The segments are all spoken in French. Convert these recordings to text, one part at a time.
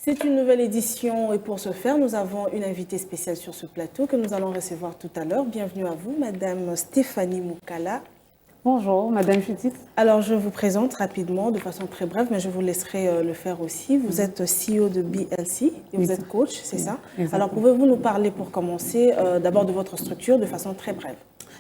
C'est une nouvelle édition et pour ce faire, nous avons une invitée spéciale sur ce plateau que nous allons recevoir tout à l'heure. Bienvenue à vous, Madame Stéphanie Moukala. Bonjour, Madame Judith. Alors, je vous présente rapidement, de façon très brève, mais je vous laisserai le faire aussi. Vous êtes CEO de BLC et vous êtes coach, c'est ça? Exactement. Alors, pouvez-vous nous parler, pour commencer, d'abord de votre structure de façon très brève?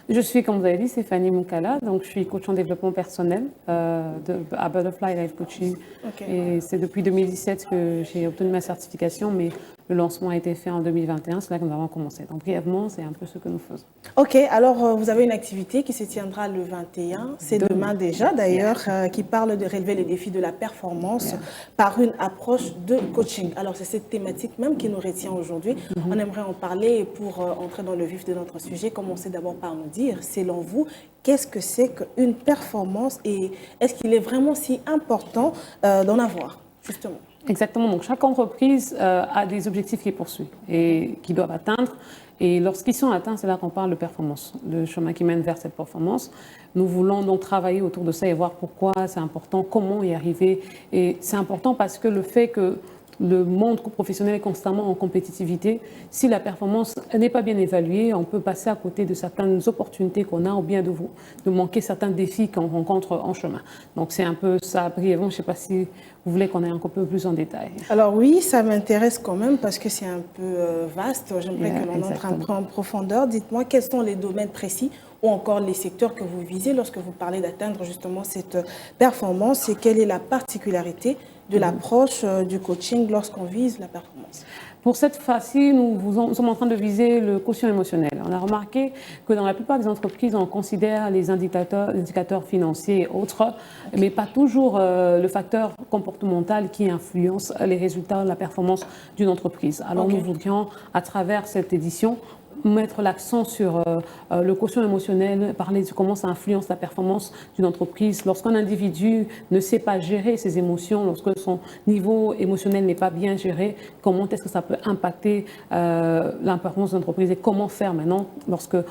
Je suis, comme vous avez dit, Stéphanie Moukala, donc je suis coach en développement personnel à Butterfly Life Coaching. Okay. Et c'est depuis 2017 que j'ai obtenu ma certification, mais le lancement a été fait en 2021, c'est là que nous avons commencé. Donc brièvement, c'est un peu ce que nous faisons. Ok, alors vous avez une activité qui se tiendra le 21, c'est demain déjà d'ailleurs, qui parle de relever les défis de la performance par une approche de coaching. Alors c'est cette thématique même qui nous retient aujourd'hui. On aimerait en parler et pour entrer dans le vif de notre sujet, commencez d'abord par nous dire, selon vous, qu'est-ce que c'est qu'une performance et est-ce qu'il est vraiment si important d'en avoir, justement? Exactement, donc chaque entreprise a des objectifs qu'elle poursuit et qu'ils doivent atteindre. Et lorsqu'ils sont atteints, c'est là qu'on parle de performance, le chemin qui mène vers cette performance. Nous voulons donc travailler autour de ça et voir pourquoi c'est important, comment y arriver. Et c'est important parce que le fait que le monde professionnel est constamment en compétitivité. Si la performance n'est pas bien évaluée, on peut passer à côté de certaines opportunités qu'on a ou bien de manquer certains défis qu'on rencontre en chemin. Donc c'est un peu ça brièvement. Je ne sais pas si vous voulez qu'on aille un peu plus en détail. Alors oui, ça m'intéresse quand même parce que c'est un peu vaste. J'aimerais que l'on entre un peu en profondeur. Dites-moi quels sont les domaines précis ou encore les secteurs que vous visez lorsque vous parlez d'atteindre justement cette performance et quelle est la particularité de l'approche du coaching lorsqu'on vise la performance? Pour cette phase-ci, nous sommes en train de viser le quotient émotionnel. On a remarqué que dans la plupart des entreprises, on considère les indicateurs financiers et autres, mais pas toujours le facteur comportemental qui influence les résultats, la performance d'une entreprise. Alors nous voudrions, à travers cette édition, mettre l'accent sur le quotient émotionnel, parler de comment ça influence la performance d'une entreprise. Lorsqu'un individu ne sait pas gérer ses émotions, lorsque son niveau émotionnel n'est pas bien géré, comment est-ce que ça peut impacter la performance de l'entreprise et comment faire maintenant lorsqu'on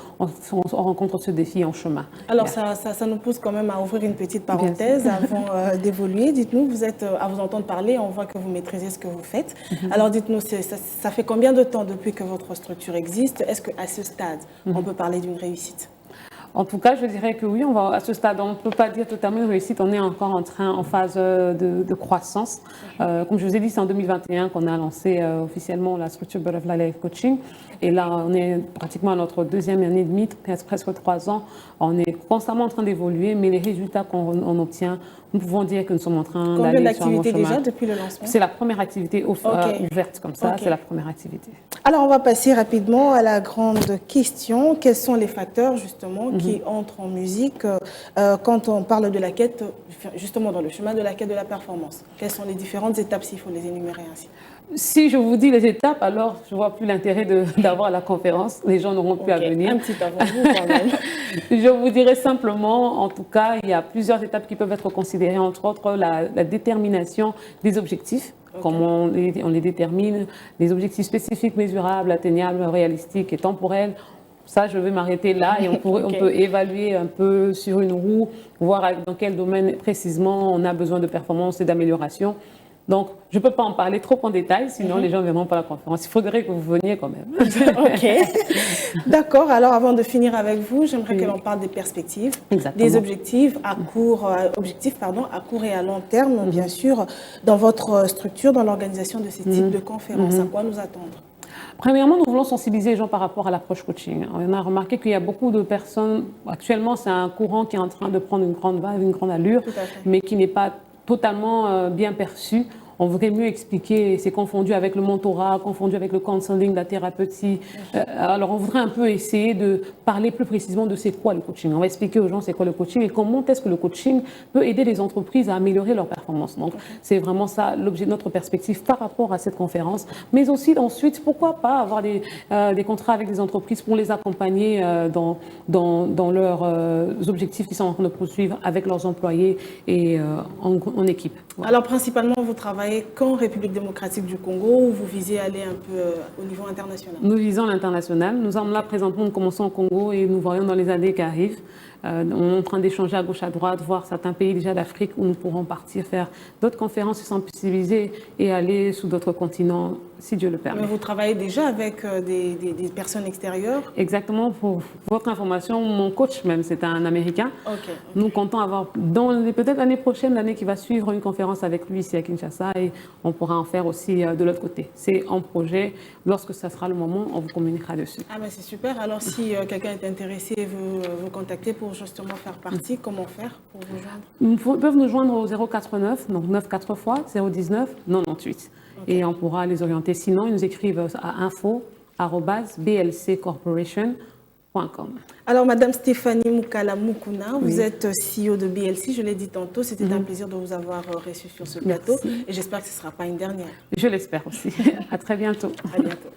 rencontre ce défi en chemin. Alors ça nous pousse quand même à ouvrir une petite parenthèse avant d'évoluer. Dites-nous, vous êtes à vous entendre parler, on voit que vous maîtrisez ce que vous faites. Alors dites-nous, ça fait combien de temps depuis que votre structure existe? Est-ce qu'à ce stade, on peut parler d'une réussite? En tout cas, je dirais que oui, à ce stade, on ne peut pas dire totalement une réussite. On est encore en phase de croissance. Comme je vous ai dit, c'est en 2021 qu'on a lancé officiellement la structure Butterfly Life Coaching. Et là, on est pratiquement à notre deuxième année et demie, presque 3 ans. On est constamment en train d'évoluer, mais les résultats qu'on obtient, nous pouvons dire que nous sommes en train d'aller sur un bon chemin. Combien d'activités déjà depuis le lancement? C'est la première activité ouverte comme ça, c'est la première activité. Alors, on va passer rapidement à la grande question. Quels sont les facteurs, justement, qui entrent en musique quand on parle de la quête, justement, dans le chemin de la quête de la performance? Quelles sont les différentes étapes, s'il faut les énumérer ainsi? Si je vous dis les étapes, alors je ne vois plus l'intérêt d'avoir la conférence. Les gens n'auront plus à venir. Un petit avant vous, quand même. Je vous dirais simplement, en tout cas, il y a plusieurs étapes qui peuvent être considérées, entre autres la détermination des objectifs. Comment on les détermine, les objectifs spécifiques, mesurables, atteignables, réalistiques et temporels. Ça, je vais m'arrêter là et on peut évaluer un peu sur une roue, voir dans quel domaine précisément on a besoin de performance et d'amélioration. Donc, je ne peux pas en parler trop en détail, sinon les gens ne viendront pas à la conférence. Il faudrait que vous veniez quand même. Ok. D'accord. Alors, avant de finir avec vous, j'aimerais que l'on parle des perspectives, des objectifs à court et à long terme, bien sûr, dans votre structure, dans l'organisation de ces types de conférences. À quoi nous attendre? Premièrement, nous voulons sensibiliser les gens par rapport à l'approche coaching. On a remarqué qu'il y a beaucoup de personnes, actuellement, c'est un courant qui est en train de prendre une grande vague, une grande allure, mais qui n'est pas totalement bien perçu. On voudrait mieux expliquer, c'est confondu avec le mentorat, confondu avec le counseling, la thérapeutie. Alors, on voudrait un peu essayer de parler plus précisément de c'est quoi le coaching. On va expliquer aux gens c'est quoi le coaching et comment est-ce que le coaching peut aider les entreprises à améliorer leur performance. Donc, c'est vraiment ça l'objet de notre perspective par rapport à cette conférence. Mais aussi, ensuite, pourquoi pas avoir des contrats avec des entreprises pour les accompagner dans leurs objectifs qu'ils sont en train de poursuivre avec leurs employés et en équipe. Voilà. Alors, principalement, vous travaillez qu'en République démocratique du Congo ou vous visez aller un peu au niveau international? Nous visons l'international. Nous sommes là présentement, nous commençons au Congo et nous voyons dans les années qui arrivent On est en train d'échanger à gauche, à droite, voir certains pays déjà d'Afrique où nous pourrons partir faire d'autres conférences et sensibiliser et aller sous d'autres continents, si Dieu le permet. Mais vous travaillez déjà avec des personnes extérieures? Exactement. Pour votre information, mon coach même, c'est un Américain. Okay. Nous comptons avoir, peut-être l'année prochaine, l'année qui va suivre, une conférence avec lui ici à Kinshasa et on pourra en faire aussi de l'autre côté. C'est en projet. Lorsque ça sera le moment, on vous communiquera dessus. Ah ben c'est super. Alors si quelqu'un est intéressé et veut vous contacter pour justement faire partie, comment faire pour vous joindre? Ils peuvent nous joindre au 089, donc 9 4 fois, 019 98. Okay. Et on pourra les orienter. Sinon, ils nous écrivent à info@blccorporation.com. Alors, Madame Stéphanie Moukala Moukouna, vous êtes CEO de BLC, je l'ai dit tantôt, c'était un plaisir de vous avoir reçu sur ce plateau. Et j'espère que ce ne sera pas une dernière. Je l'espère aussi. À très bientôt. À bientôt.